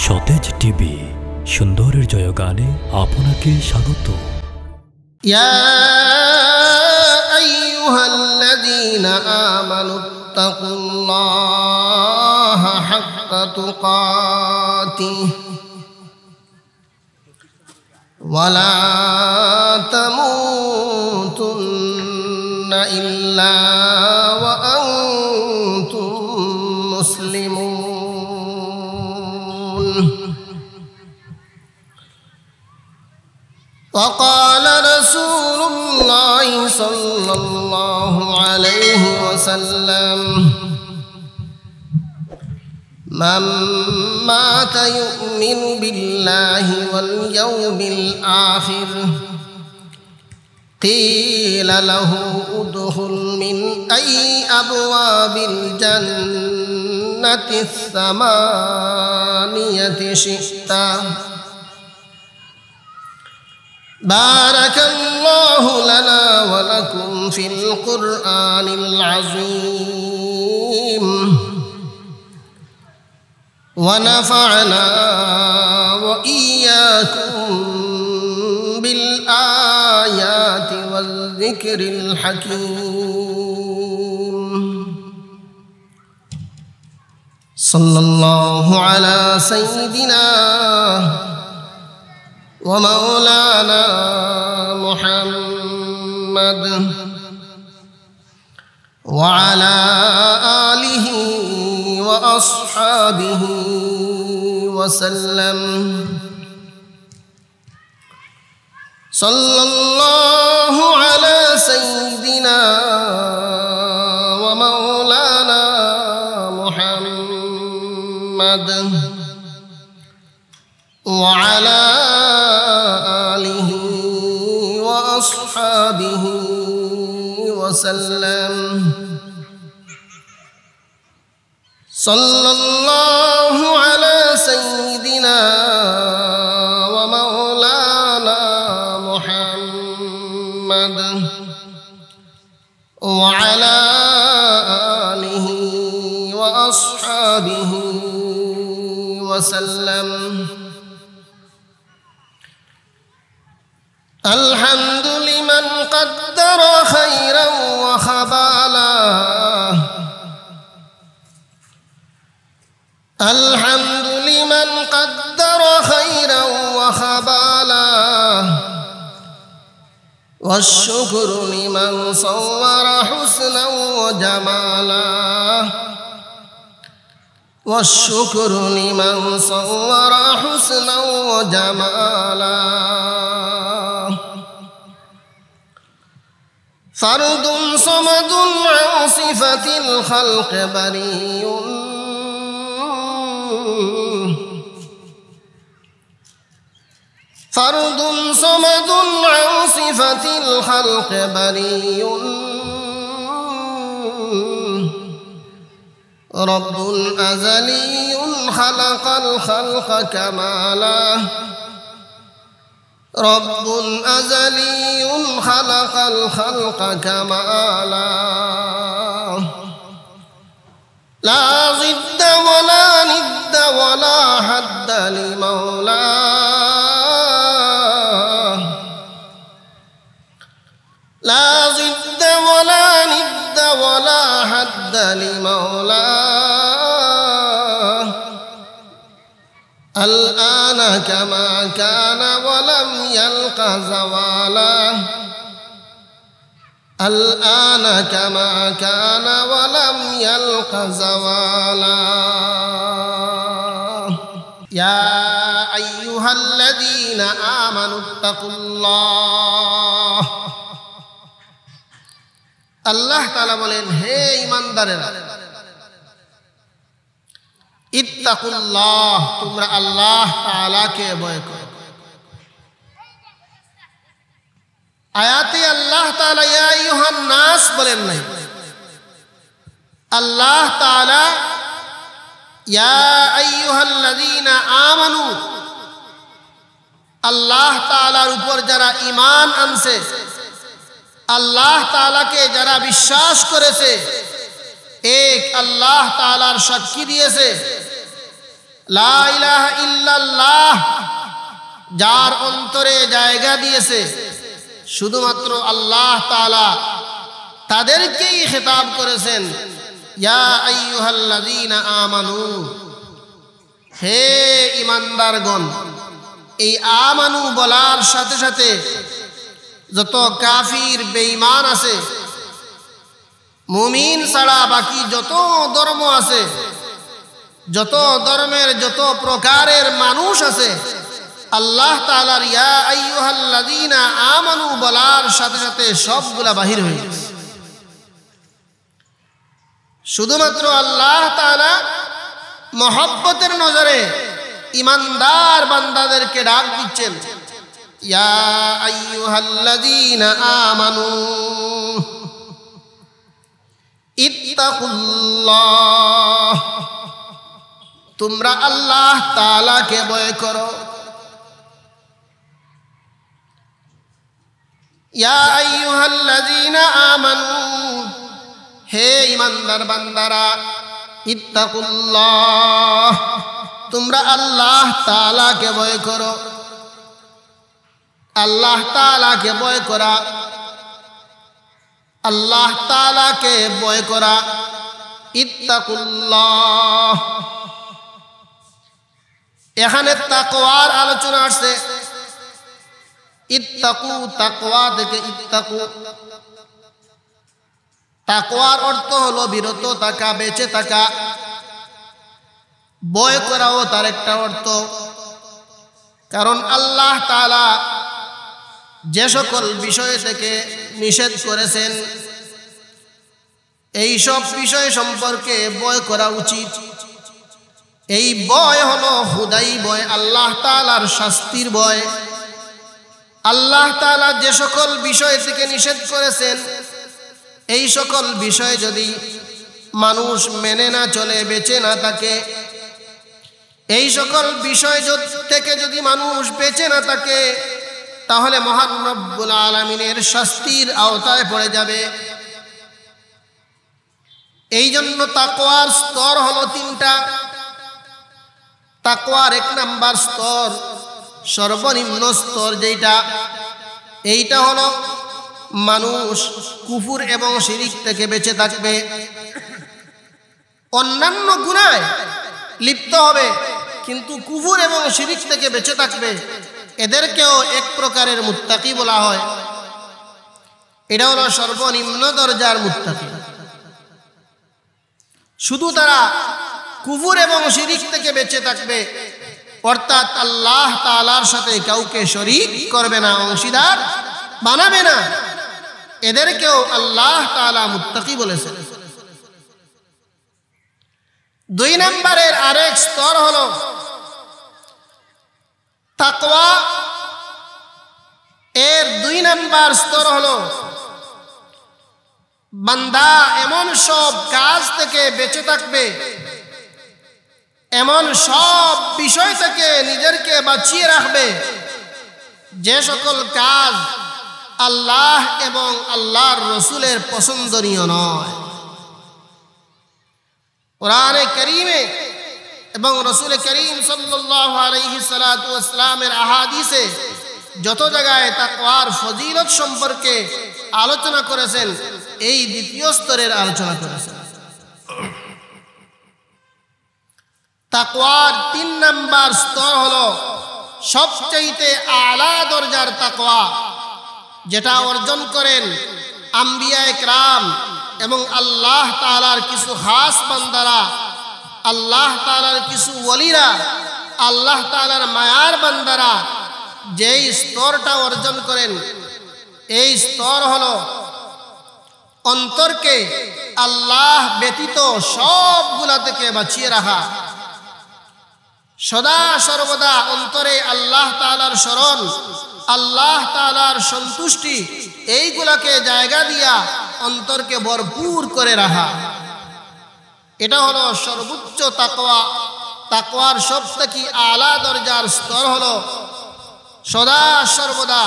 সতেজ টিভি সুন্দরের জয়গানে আপনাকে স্বাগত। ইয়া আইয়ুহাল্লাযীনা আমানুত্তাকুল্লাহা হাক্কা তুকাতিহি ওয়া লা তামুতুন্না ইল্লা ওয়া আনতুম মুসলিমুন। وقال رسول الله صلى الله عليه وسلم: من مات يؤمن بالله واليوم الآخر قيل له ادخل من أي أبواب الجنة الثمانية شئت. بارك الله لنا ولكم في القرآن العظيم ونفعنا وإياكم بالآيات والذكر الحكيم. صلى الله على سيدنا ومولانا محمد وعلى آله وأصحابه وسلم. صلى الله على سيدنا ومولانا محمد وعلى آله وأصحابه وسلم. صلى الله على سيدنا ومولانا محمد وعلى آله وأصحابه وسلم. الحمد لمن قدر خيرا وخبالا. الحمد لمن قدر خيرا وخبالا. والشكر لمن صور حسنا وجمالا. والشكر لمن صور حسنا وجمالا. فرد صمد عن صفة الخلق بريء. فرد صمد عن صفة الخلق بريء. رب أزلي خلق الخلق كمالا. رب أزلي خلق الخلق كمالا. لا ضد ولا ند ولا حد لمولاه. لا ضد ولا ند ولا حد لمولاه. الآن كما كان ولم يلق زوالا. الآن كما كان ولم يلق زوالا. يا أيها الذين آمنوا اتقوا الله. আল্লাহ তাআলা বলেন, হে ঈমানদারেরা, ইত্তাকুল্লাহ, তোমরা আল্লাহ তাআলাকে ভয় করো। আয়াতে আল্লাহ তাআলা ইয়া আইয়ুহান নাস বলেন নাই। আল্লাহ তাআলা ইয়া আইয়ুহাল্লাযীনা আমানু, আল্লাহ তাআলার উপর যারা ঈমান আনছে, আল্লাহ তাআলাকে যারা বিশ্বাস করেছে, এক আল্লাহ তাআলার সাক্ষী দিয়েছে, লা ইলাহা ইল্লাল্লাহ যার অন্তরে জায়গা দিয়েছে শুধুমাত্র আল্লাহ তাআলা, তাদেরকেই খেতাব করেছেন ইয়া আইয়ুহাল্লাযীনা আমানু, হে ঈমানদারগণ। এই আমানু বলার সাথে সাথে যত কাফির বেঈমান আছে, মুমিন ছাড়া বাকি যত ধর্ম আছে, যত ধর্মের যত প্রকারের মানুষ আছে, আল্লাহ তাআলার ইয়া আইয়ুহাল্লাযীনা আমানু বলার সাথে সাথে সবগুলা বাহির হয়ে গেছে। শুধুমাত্র আল্লাহ তাআলা মহব্বতের নজরে ঈমানদার বান্দাদেরকে ডাক দিচ্ছেন, ইয়া আইয়ুহাল্লাযীনা আমানু ইত্তাকুল্লাহ, তোমরা আল্লাহ তাআলাকে ভয় করো। ইয়া আইয়ুহাল্লাযীনা আমানু, হে ঈমানদার বান্দারা, ইত্তাকুল্লাহ, তোমরা আল্লাহ তাআলাকে ভয় করো। আল্লাহ তাআলাকে ভয় করা, আল্লাহ তাআলাকে ভয় করা, ইত্তাকুল্লাহ। এখানে তাকওয়ার আলোচনা আসছে। ইত্তাকু, তাকওয়া থেকে ইত্তাকু। তাকওয়ার অর্থ হলো বিরত থাকা, বেঁচে থাকা। ভয় করাও তার একটা অর্থ। কারণ আল্লাহ তাআলা যে সকল বিষয় থেকে নিষেধ করেছেন, এই সব বিষয় সম্পর্কে ভয় করা উচিত। এই ভয় হলো খুদাই ভয়, আল্লাহ তাআলার শাস্তির ভয়। আল্লাহ তাআলা যে সকল বিষয় থেকে নিষেধ করেছেন, এই সকল বিষয় যদি মানুষ মেনে না চলে, বেঁচে না থাকে, এই সকল বিষয় থেকে যদি মানুষ বেঁচে না থাকে, তাহলে মহান রব্বুল আলামিনের শাস্তির আওতায় পড়ে যাবে। এই জন্য তাকওয়ার স্তর হলো তিনটা। তাকওয়ার 1 নাম্বার স্তর, সর্বনিম্ন স্তর যেটা, এইটা হলো মানুষ কুফর এবং শিরিক থেকে বেঁচে থাকবে। অন্যান্য গুনাহে লিপ্ত হবে কিন্তু কুফর এবং শিরিক থেকে বেঁচে থাকবে, এদেরকেও এক প্রকারের মুত্তাকি বলা হয়। এটা হলো সর্বনিম্ন দরজার মুত্তাকি। শুধু তারা কুফর এবং শিরিক থেকে বেঁচে থাকবে, অর্থাৎ আল্লাহ তাআলার সাথে কাউকে শরীক করবে না, অংশীদার বানাবে না, এদেরকেও আল্লাহ তাআলা মুত্তাকি বলেছেন। 2 নম্বরের আরেক স্তর হলো তাকওয়া। এর 2 নম্বর স্তর হলো বান্দা এমন সব কাজ থেকে বেঁচে থাকবে, এমন সব বিষয় থেকে নিজেকে বাঁচিয়ে রাখবে যে সকল কাজ আল্লাহ এবং আল্লাহর রাসূলের পছন্দনীয় নয়। কোরআনে কারীমে এবং রাসূল করিম সাল্লাল্লাহু আলাইহি সাল্লাতু ওয়াসসালামের আহাদিসে যত জায়গায় তাকওয়ার ফজিলত সম্পর্কে আলোচনা করেছেন, এই দ্বিতীয় স্তরের আলোচনা করেছেন। তাকওয়ার 3 নাম্বার স্তর হলো সবচেয়ে আলা দরজার তাকওয়া, যেটা অর্জন করেন আম্বিয়ায়ে কেরাম এবং আল্লাহ তাআলার কিছু খাস বান্দারা, আল্লাহ তাআলার কিছু ওলিরা, আল্লাহ তাআলার মায়ার বান্দারা যেই স্তরটা অর্জন করেন, এই স্তর হলো অন্তরকে আল্লাহ ব্যতীত সবগুলা থেকে বাঁচিয়ে রাখা। সদা সর্বদা অন্তরে আল্লাহ তাআলার স্মরণ, আল্লাহ তাআলার সন্তুষ্টি, এইগুলাকে জায়গা দিয়া অন্তরকে ভরপুর করে রাখা। এটা হলো সর্বোচ্চ তাকওয়া। তাকওয়ার সবথেকে আলা দরজার স্তর হলো সদা সর্বদা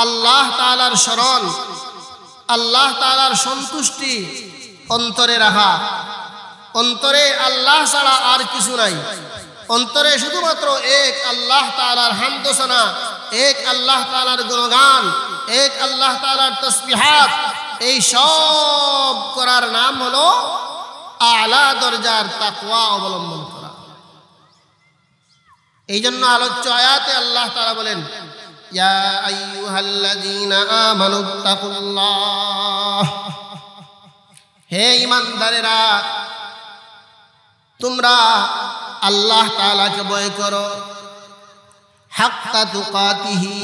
আল্লাহ তাআলার স্মরণ, আল্লাহ তাআলার সন্তুষ্টি অন্তরে রাখা। অন্তরে আল্লাহ ছাড়া আর কিছু নাই, অন্তরে শুধুমাত্র এক আল্লাহ তাআলার হামদ ও সানা, এক আল্লাহ তাআলার গুণগান, এক আল্লাহ তাআলার তাসবিহাত, এই সব করার নাম হলো আলা দরজার তাকওয়া অবলম্বন করা। এই জন্য আলোচ্য আয়াতে আল্লাহ তাআলা বলেন, ইয়া আইয়ুহাল্লাযীনা আমানুত্তাকুল্লাহ, হে ঈমানদারেরা তোমরা আল্লাহ তাআলাকে ভয় করো, হাক্কা তুকাতিহি,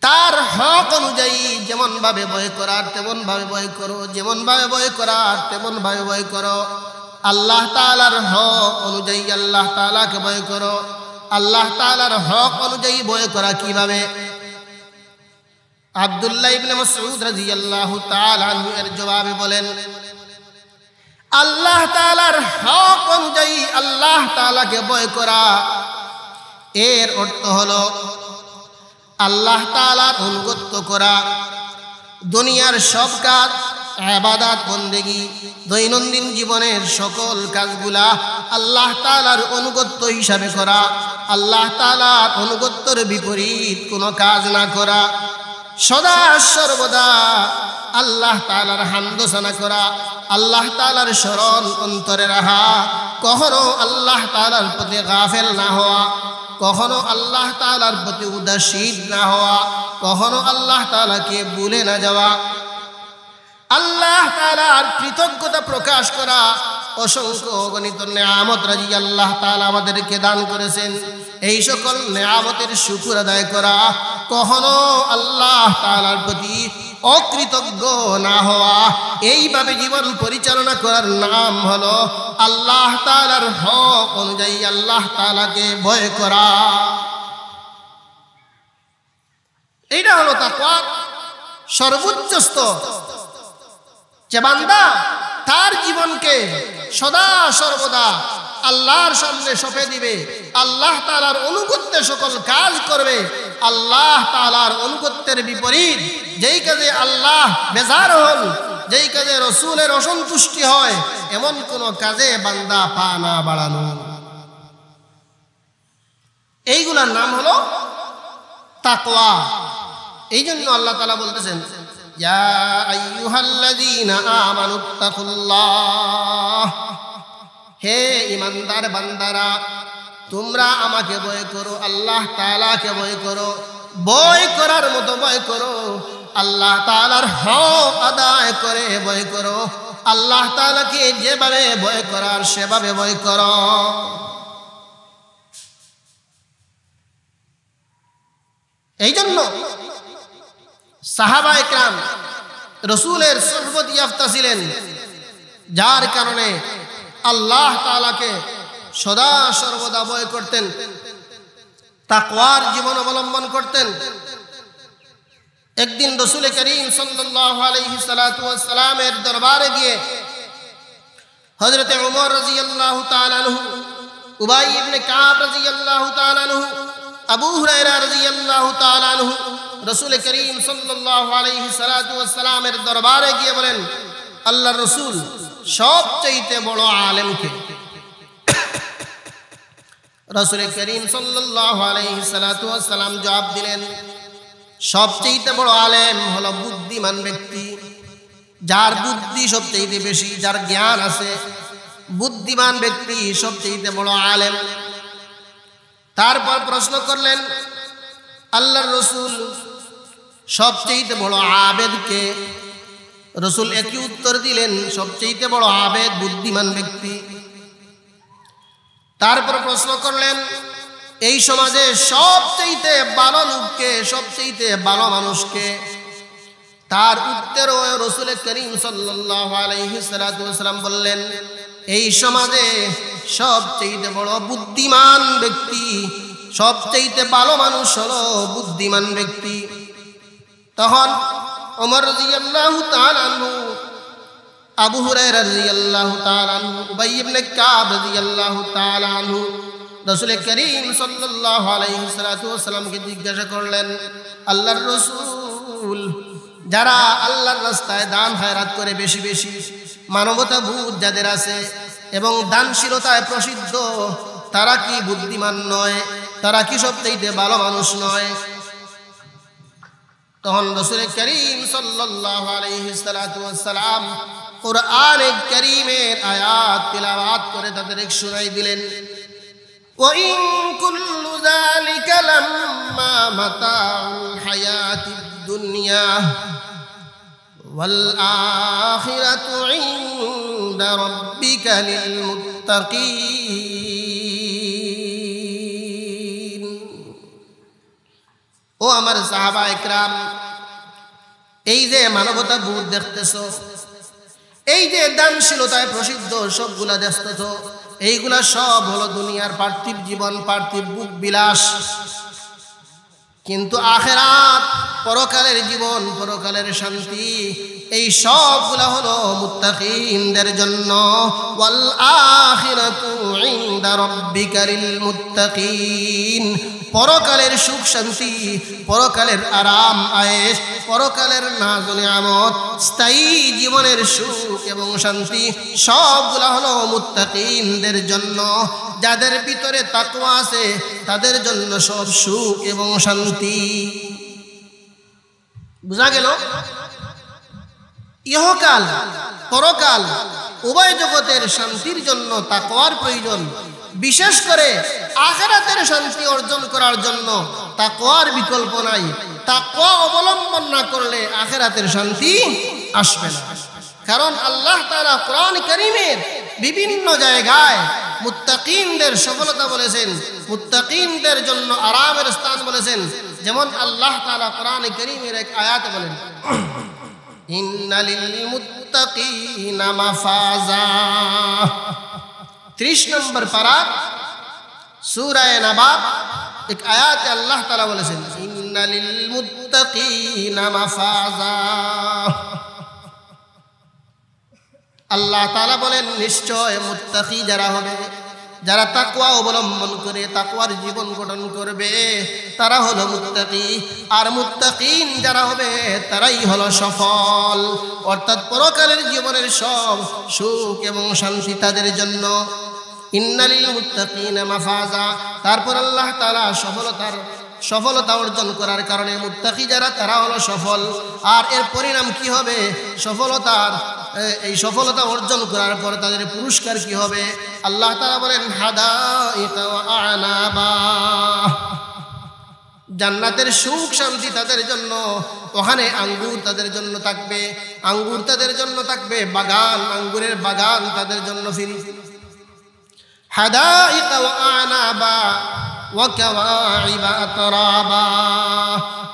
তার হক অনুযায়ী যেমন ভাবে ভয় করার তেমন ভাবে ভয় করো, যেমন ভাবে ভয় করার তেমন ভাবে ভয় করো। আল্লাহ তাআলার হক অনুযায়ী আল্লাহ তাআলাকে ভয় করো। আল্লাহ তাআলার হক অনুযায়ী ভয় করা কিভাবে? আব্দুল্লাহ ইবনে মাসউদ রাদিয়াল্লাহু তাআলা আনহু এর জবাবে বলেন, আল্লাহ তাআলার হক অনুযায়ী আল্লাহ তাআলাকে ভয় করা এর অর্থ হলো আল্লাহ তাআলার অনুগত্য করা, দুনিয়ার সব কাজ, ইবাদত বন্দেগী, দৈনন্দিন জীবনের সকল কাজগুলা আল্লাহ তাআলার অনুগত্য হিসাবে করা, আল্লাহ তাআলার অনুগত্যের বিপরীত কোনো কাজ না করা, সদা সর্বদা আল্লাহ তাআলার হামদ সানা করা, আল্লাহ তাআলার স্মরণ অন্তরে রাখা, কখনো আল্লাহ তাআলার প্রতি গাফেল না হওয়া, কখনো আল্লাহ তাআলার প্রতি উদাসীন না হওয়া, কখনো আল্লাহ তাআলাকে ভুলে না যাওয়া, আল্লাহ তাআলার কৃতজ্ঞতা প্রকাশ করা, অসংখ্য অগণিত নেয়ামত রাজি আল্লাহ তাআলা আমাদেরকে দান করেছেন, এই সকল নেয়ামতের শুকর আদায় করা, কখনো আল্লাহ তাআলার প্রতি অকৃতজ্ঞ না হওয়া, এইভাবে জীবন পরিচালনা করার নাম হলো আল্লাহ তাআলার হক অনুযায়ী আল্লাহ তাআলাকে ভয় করা। এইটা হলো তাকওয়া সর্বোচ্চ স্তর, যে বান্দা তার জীবনকে সদা সর্বদা আল্লাহর সামনে সঁপে দিবে, আল্লাহ তাআলার অনুগত্যে সকল কাজ করবে, আল্লাহ তাআলার অনুগত্যের বিপরীত যেই কাজে আল্লাহ বেজার হন, যেই কাজে রাসূলের অসন্তুষ্টি হয়, এমন কোন কাজে বান্দা পা না বাড়ানো। এইগুলার নাম হলো তাকওয়া। এই জন্য আল্লাহ তাআলা বলতেছেন, ইয়া আইয়ুহাল্লাযীনা আমানুত্তাকুল্লাহ, হে ঈমানদার বান্দারা তোমরা আমাকে ভয় করো, আল্লাহ তাআলাকে ভয় করো, ভয় করার মতো ভয় করো, আল্লাহ তাআলার হক আদায় করে ভয় করো, আল্লাহ তাআলাকে যেভাবে ভয় করার সেভাবে ভয় করো। এই জন্য সাহাবায়ে কেরাম রাসূলের সুহবত ইয়াফতা ছিলেন, যার কারণে আল্লাহ তাআলাকে সদা সর্বদা ভয় করতেন, তাকওয়ার জীবন অবলম্বন করতেন। একদিন রাসূল করিম সাল্লাল্লাহু আলাইহি সাল্লাতু ওয়াস সালামের দরবারে গিয়ে হযরত ওমর রাদিয়াল্লাহু তাআলা আনহু, উবাই ইবনে কাব রাদিয়াল্লাহু তাআলা আনহু, আবু হুরায়রা রাদিয়াল্লাহু তাআলা আনহু রাসূল করিম সাল্লাল্লাহু আলাইহি সাল্লাতু ওয়াস সালামের দরবারে গিয়ে বলেন, আল্লাহর রাসূল সবচেয়ে বড় আলেম কে? রাসূল করিম সাল্লাল্লাহু আলাইহি সাল্লাতু ওয়াস সালাম জবাব দিলেন, সবচেয়ে বড় আলেম হলো বুদ্ধিমান ব্যক্তি, যার বুদ্ধি সবচেয়ে বেশি, যার জ্ঞান আছে, বুদ্ধিমান ব্যক্তি সবচেয়ে বড় আলেম। তারপর প্রশ্ন করলেন, আল্লাহর রাসূল সবচেয়ে বড় আবেদ কে? রাসূল একই উত্তর দিলেন, সবচেয়ে বড় আবেদ বুদ্ধিমান ব্যক্তি। তারপর প্রশ্ন করলেন, এই সমাজে সবচেয়ে ভালো লোককে, সবচেয়ে ভালো মানুষকে? তার উত্তরে রাসূল করিম সাল্লাল্লাহু আলাইহি সাল্লাম বললেন, এই সমাজে সবচেয়ে বড় বুদ্ধিমান ব্যক্তি, সবচেয়ে ভালো মানুষ হলো বুদ্ধিমান ব্যক্তি। তখন ওমর রাদিয়াল্লাহু তাআলা আনহু, আবু হুরায়রা রাদিয়াল্লাহু তাআলা আনহু, উবাই ইবনে কাব রাদিয়াল্লাহু তাআলা আনহু রাসূল করিম সাল্লাল্লাহু আলাইহি সাল্লামকে জিজ্ঞাসা করলেন, আল্লাহর রাসূল যারা আল্লাহর রাস্তায় দান খয়রাত করে বেশি বেশি, মানবতা বোধ যাদের আছে এবং দানশীলতায় প্রসিদ্ধ, তারা কি বুদ্ধিমান নয়? তারা কি সবচেয়ে ভালো মানুষ নয়? তখন রাসূল করিম সাল্লাল্লাহু আলাইহি সাল্লাম কুরআনে কারীমের আয়াত তিলাওয়াত করে তাদের শোনাই দিলেন। ওয়া ইন কুল্লু যালিকা লাম্মা মাতাউল হায়াতিদ দুনিয়া ওয়াল আখিরাতু ইনদা রাব্বিকা লিল মুত্তাকিন। ও আমার সাহাবা একরাম, এই যে মানবতা বোধ দেখতেছো, এই যে দানশীলতায় প্রসিদ্ধ সবগুলা দেখতেছ, এইগুলা সব হলো দুনিয়ার পার্থিব জীবন, পার্থিব বুক বিলাস। কিন্তু আখিরাত, পরকালের জীবন, পরকালের শান্তি, এই সবগুলা হলো মুত্তাকিনদের জন্য। ওয়াল আখিরাতু ইনদা রাব্বিকা লিল মুত্তাকিন। পরকালের সুখ শান্তি, পরকালের আরাম আয়েশ, পরকালের নাজ নিয়ামত, স্থায়ী জীবনের সুখ এবং শান্তি সবগুলা হলো মুত্তাকিনদের জন্য। যাদের ভিতরে তাকওয়া আছে তাদের জন্য সব সুখ এবং শান্তি। বুঝা গেল? ইহকাল পরকাল উভয় জগতের শান্তির জন্য তাকওয়ার প্রয়োজন। বিশেষ করে আখিরাতের শান্তি অর্জন করার জন্য তাকওয়ার বিকল্প নাই। তাকওয়া অবলম্বন না করলে আখিরাতের শান্তি আসবে না। কারণ আল্লাহ তাআলা কোরআন কারীমের বিভিন্ন জায়গায় মুত্তাকিনদের সফলতা বলেছেন, মুত্তাকিনদের জন্য আরামের স্থান বলেছেন। যেমন আল্লাহ তাআলা কোরআন কারীমের এক আয়াতে বলেন, ইন্নালিল মুত্তাকিনা মাফাজা। 30 নম্বর পারা সূরা নাবা এক আয়াতে আল্লাহ তাআলা বলেছেন, ইন্নালিল মুত্তাকিনা মাফাজা। আল্লাহ তাআলা বলেন, নিশ্চয় মুত্তাকি যারা হবে, যারা তাকওয়া অবলম্বন করে তাকওয়ার জীবন গঠন করবে, তারা হলো মুত্তাকি। আর মুত্তাকিন যারা হবে তারাই হলো সফল। অর্থাৎ পরকালের জীবনের সব সুখ এবং শান্তি তাদের জন্য। ইন্নালিল মুত্তাকিনা মাফাজা। তারপর আল্লাহ তাআলা সফলতা অর্জন করার কারণে মুত্তাকি যারা তারা হলো সফল। আর এর পরিণাম কি হবে? এই সফলতা অর্জন করার পর তাদের পুরস্কার কি হবে? আল্লাহ তাআলা বলেন, হাদাইকা ওয়া আনাবা। জান্নাতের সুখ শান্তি তাদের জন্য, ওখানে আঙ্গুর তাদের জন্য থাকবে, আঙ্গুর তাদের জন্য থাকবে, বাগান, আঙ্গুরের বাগান তাদের জন্য ফিরি। হাদাইকা ওয়া আনাবা ওয়া কাওয়াইবা আতরাবা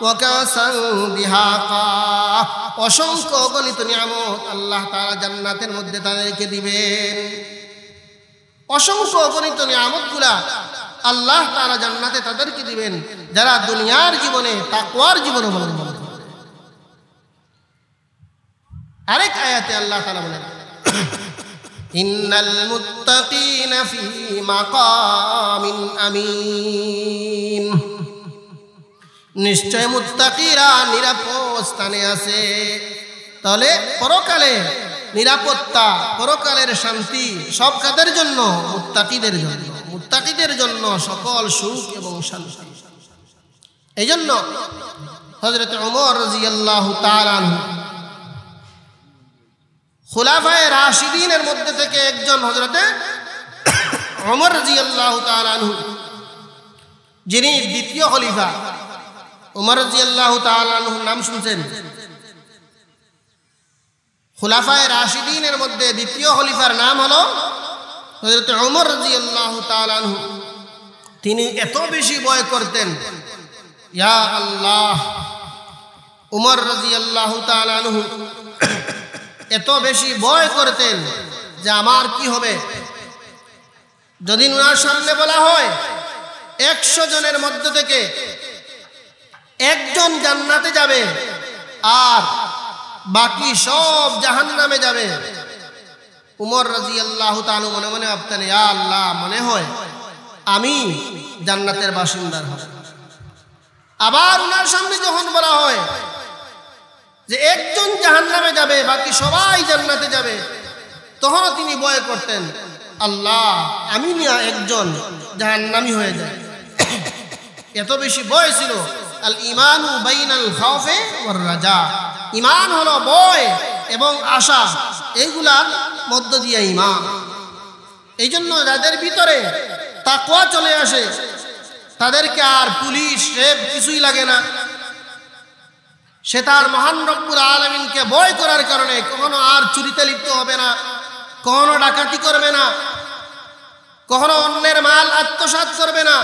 ওয়া কাসান দিহাকা। অসংখ্য অগণিত নিয়ামত আল্লাহ তাআলা জান্নাতের মধ্যে তাদেরকে দিবেন। অসংখ্য অগণিত নিয়ামতগুলা আল্লাহ তাআলা জান্নাতে তাদেরকে দিবেন যারা দুনিয়ার জীবনে তাকওয়ার জীবন অবলম্বন করে। আরেক আয়াতে আল্লাহ তাআলা বলেন, ইন্নাল মুত্তাকিনা ফি মাকামিন আমিন। নিশ্চয় মুত্তাকিরা নিরাপদ স্থানে আছে। তাহলে পরকালে নিরাপত্তা, পরকালের শান্তি সব কাদের জন্য? মুত্তাকিদের জন্য। মুত্তাকিদের জন্য সকল সুখ এবং শান্তি। এই জন্য হযরত ওমর রাদিয়াল্লাহু তাআলা আনহু, খুলাফায়ে রাশিদিনের মধ্যে থেকে একজন হযরতে ওমর রাদিয়াল্লাহু তাআলা আনহু, যিনি দ্বিতীয় খলিফা। ওমর রাদিয়াল্লাহু তাআলা আনহুর নাম শুনছেন? খুলাফায়ে রাশিদিনের মধ্যে দ্বিতীয় খলিফার নাম হলো হযরত ওমর রাদিয়াল্লাহু তাআলা আনহু। তিনি এত বেশি ভয় করতেন, ইয়া আল্লাহ, ওমর রাদিয়াল্লাহু তাআলা আনহু এত বেশি ভয় করতেন যে আমার কি হবে যদি ওনার সামনে বলা হয় 100 জনের মধ্য থেকে একজন জান্নাতে যাবে আর বাকি সব জাহান্নামে যাবে। উমর রাদিয়াল্লাহু তাআলা মনে মনে ভাবতেন, ইয়া আল্লাহ, মনে হয় আমি জান্নাতের বাসিন্দা হব। আবার ওনার সামনে যখন বলা হয় যে একজন জাহান্নামে যাবে, বাকি সবাই জান্নাতে যাবে, তখনও তিনি ভয় করতেন, আল্লাহ আমি নিয়া একজন জাহান্নামী হয়ে যায়। এত বেশি ভয় ছিল। আল ঈমানু বাইনাল খাউফি ওয়ার রাজা, ঈমান হলো ভয় এবং আশা, এইগুলার মধ্য দিয়ে ঈমান। এই জন্য যাদের ভিতরে তাকওয়া চলে আসে তাদেরকে আর পুলিশ রেপ কিছুই লাগে না। সে তার মহান রব্বুল আলামিনকে ভয় করার কারণে কখনো আর চুরিতে লিপ্ত হবে না, কখনো ডাকাতি করবে না, কখনো অন্যের মাল আত্মসাৎ করবে না।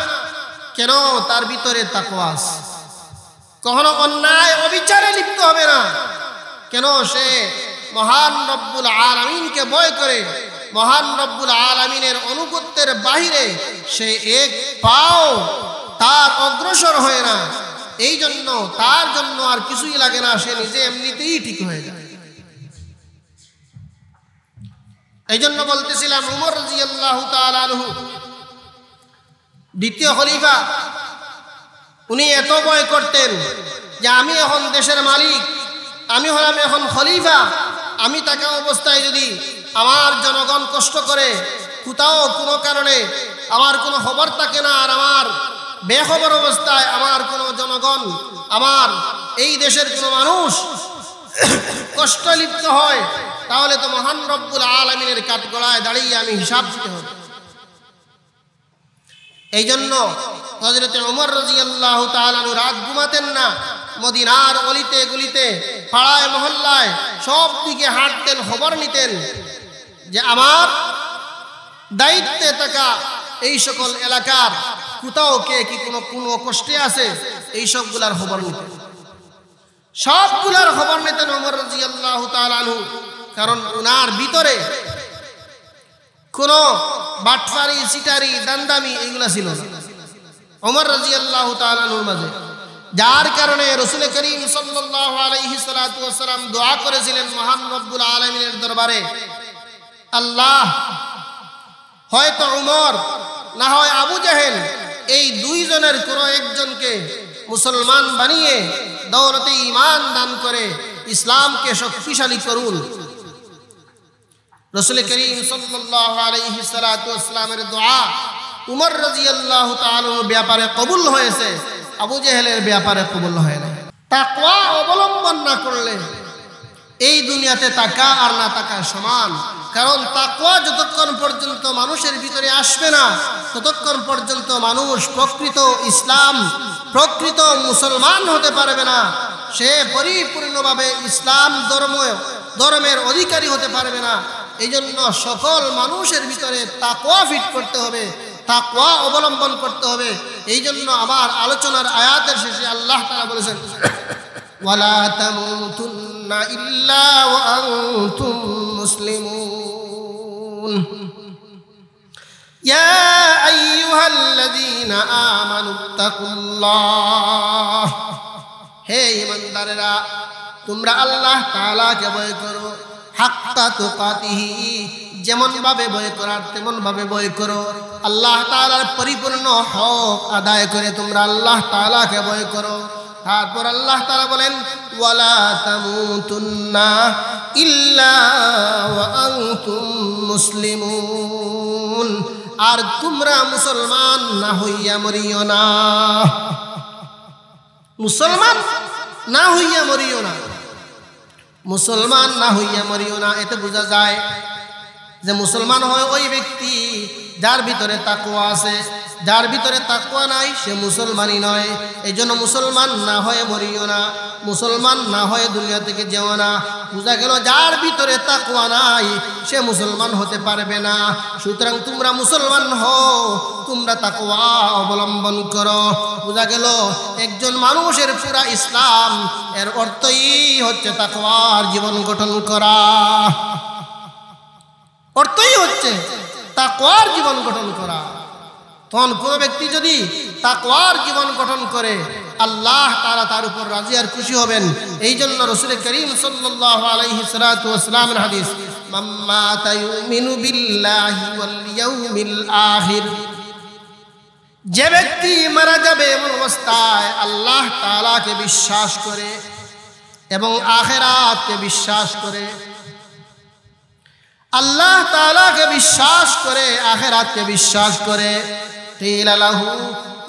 কেন? তার ভিতরে তাকওয়া আছে। কখনো অন্যায় অবিচারে লিপ্ত হবে না। কেন? সে মহান রব্বুল আলামিনকে ভয় করে। মহান রব্বুল আলামিনের অনুগত্যের বাহিরে সে এক পাও তার অগ্রসর হয় না। এই জন্য তার জন্য আর কিছুই লাগে না, সে নিজে এমনিতেই ঠিক হয়ে যায়। এই জন্য বলতেছিলাম, উমর রাদিয়াল্লাহু তাআলা আনহু দ্বিতীয় খলিফা, উনি এত ভয় করতেন যে আমি এখন দেশের মালিক, আমি হলাম এখন খলিফা, আমি থাকা অবস্থায় যদি আমার জনগণ কষ্ট করে, কোথাও কোনো কারণে আমার কোনো খবর থাকে না, আর আমার বেখবর অবস্থায় আমার কোনো জনগণ, আমার এই দেশের কোনো মানুষ কষ্ট লিপ্ত হয়, তাহলে তো মহান রব্বুল আলামিনের কাঠগড়ায় দাঁড়িয়ে আমি হিসাব দিতে হবে। এই জন্য হযরত ওমর রাদিয়াল্লাহু তাআলা রাত ঘুমাতেন না। মদিনার অলিতে গলিতে, পাড়ায় মহল্লায় সব দিকে হাঁটতেন, খবর নিতেন যে আমার দায়িত্বে থাকা এই সকল এলাকার কোথাও কে কি কোনো কষ্টে আছে, এই সবগুলার খবর নিতেন, সবগুলার খবর নিতেন ওমর রাদিয়াল্লাহু তাআলা আনহু। কারণ উনার ভিতরে কোনো বাটফারি, সিটারি, দান্দামি এগুলা ছিল না ওমর রাদিয়াল্লাহু তাআলা আনহুর মাঝে। যার কারণে রাসূল করিম সাল্লাল্লাহু আলাইহি সাল্লাতু ওয়াসাল্লাম দোয়া করেছিলেন মহান রব্বুল আলামিনের দরবারে, আল্লাহ হয়তো উমর না হয় আবু জাহেল, এই দুইজনের কোনো একজনকে মুসলমান বানিয়ে দৌলতে ঈমান দান করে ইসলামকে শক্তিশালী করুন। রাসূল করিম সাল্লাল্লাহু আলাইহি সাল্লাতু ওয়াসাল্লামের দোয়া উমর রাদিয়াল্লাহু তাআলার ব্যাপারে কবুল হয়েছে, আবু জেহেলের ব্যাপারে কবুল হয় না। তাকওয়া অবলম্বন না করলে এই দুনিয়াতে টাকা আর না টাকা সমান। কারণ তাকওয়া যতক্ষণ পর্যন্ত মানুষের ভিতরে আসবে না, ততক্ষণ পর্যন্ত মানুষ প্রকৃত ইসলাম, প্রকৃত মুসলমান হতে পারবে না। সে পরিপূর্ণভাবে ইসলাম ধর্মের অধিকারী হতে পারবে না। এই জন্য সকল মানুষের ভিতরে তাকওয়া ফিট করতে হবে, তাকওয়া অবলম্বন করতে হবে। এই জন্য আমার আলোচনার আয়াতের শেষে আল্লাহ তাআলা বলেছেন, ওয়ালা তামুতুন্না ইল্লা ওয়া আনতুম মুসলিমুন ইয়া আইয়ুহাল্লাযীনা আমানুত্তাকুল্লাহ, হে ঈমানদারেরা তোমরা আল্লাহ তাআলাকে ভয় করো, হাক্কা তুকাতিহি, যেমন ভাবে ভয় করার তেমন ভাবে ভয় করো। আল্লাহ তাআলার পরিপূর্ণ হক আদায় করে তোমরা আল্লাহ তাআলাকে ভয় করো। তারপর আল্লাহ তাআলা বলেন, ওয়ালা তামুতুন্না ইল্লা ওয়া আনতুম মুসলিমুন, আর তোমরা মুসলমান না হইয়া মরিও না। মুসলমান না হইয়া মরিও না, মুসলমান না হইয়া মরিও না। এতে বোঝা যায় যে মুসলমান হয় ওই ব্যক্তি যার ভিতরে তাকওয়া আছে, যার ভিতরে তাকওয়া নাই সে মুসলমানই নয়। এই জন্য মুসলমান না হয়ে মরিও না, মুসলমান না হয়ে দুনিয়া থেকে যেও না। বোঝা গেল যার ভিতরে তাকওয়া নাই সে মুসলমান হতে পারবে না। সুতরাং তোমরা মুসলমান হও, তোমরা তাকওয়া অবলম্বন করো। বোঝা গেল একজন মানুষের পুরা ইসলাম এর অর্থই হচ্ছে তাকওয়ার জীবন গঠন করা, অর্থই হচ্ছে তাকওয়ার জীবন গঠন করা। তখন কোনো ব্যক্তি যদি তাকওয়ার জীবন গঠন করে আল্লাহ তাআলা তার উপর রাজি আর খুশি হবেন। এই জন্য রাসূল করিম সাল্লাল্লাহু আলাইহি সাল্লাতু ওয়াসাল্লামের হাদিস, মাম্মা তায়ুমিনু বিল্লাহি ওয়াল ইয়াউমিল আখির, যে ব্যক্তি মারা যাবে এমন অবস্থায় আল্লাহ তাআলাকে বিশ্বাস করে এবং আখিরাতকে বিশ্বাস করে, আল্লাহ তাআলাকে বিশ্বাস করে, আখিরাতকে বিশ্বাস করে, কিলা লাহু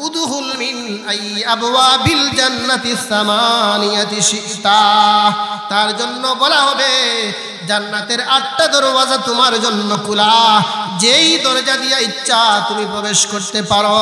উদখুল মিন আই আবওয়াবিল জান্নাতি সামানিয়াতি শিতা, তার জন্য বলা হবে জান্নাতের 8টা দরওয়াজা তোমার জন্য খোলা, যেই দরজা দিয়ে ইচ্ছা তুমি প্রবেশ করতে পারো।